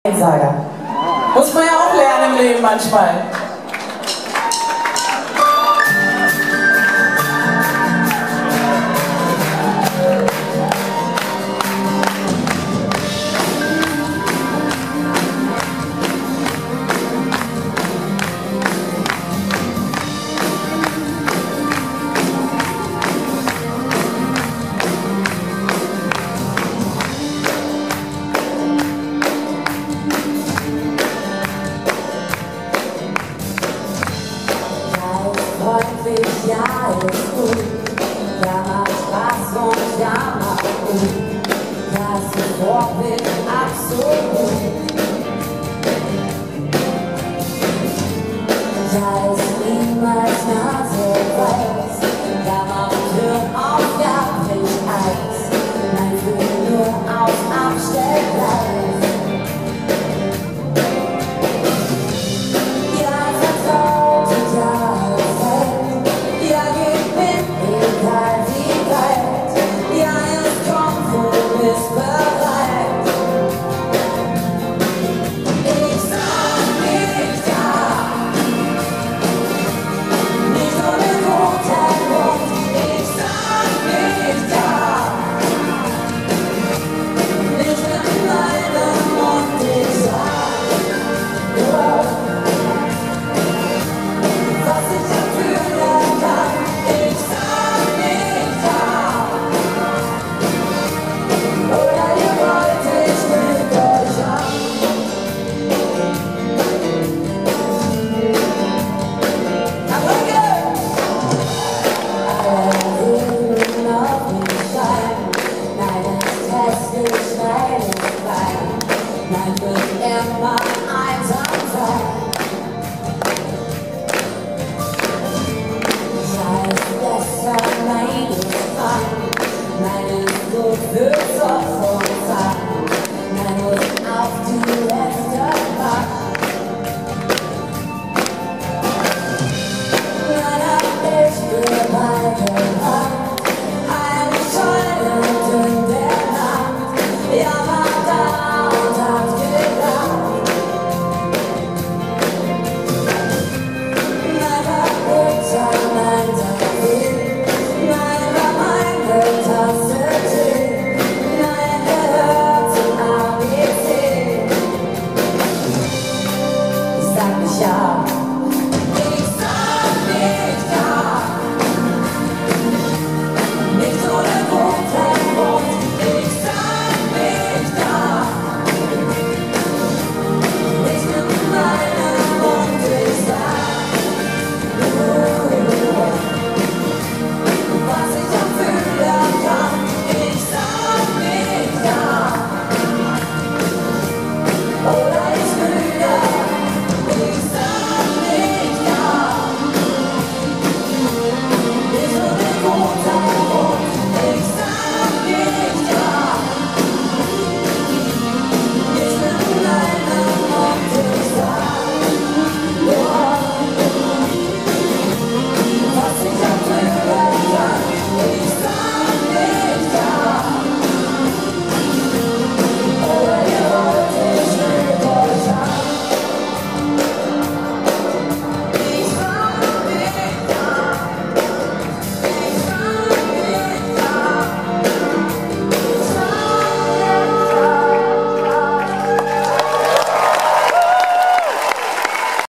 Einsager. Muss man ja auch lernen im Leben manchmal. Ja, ist gut. Ja, macht Spaß und ja, macht gut. Das ist Vorbild absolut. Ja, ist niemals Nase weiß. Ja, macht Türen auf, ja, bringt Eis. Nein, für nur auf Abstellgleis. Nein, wird immer einsam sein. Sei es besser, nein, ist fein. Nein, ist gut für Kopf und Zeit. Nein, muss auf die letzte Nacht. Nein, hab ich für beide Hand. Eine Scheune in der Nacht. Ja, war da. Ja, ich sag nicht ja, nicht ohne Grund, ich sag nicht ja, nicht mit meinem Mund, ich sag nur, was ich am fühlen kann, ich sag nicht ja, oder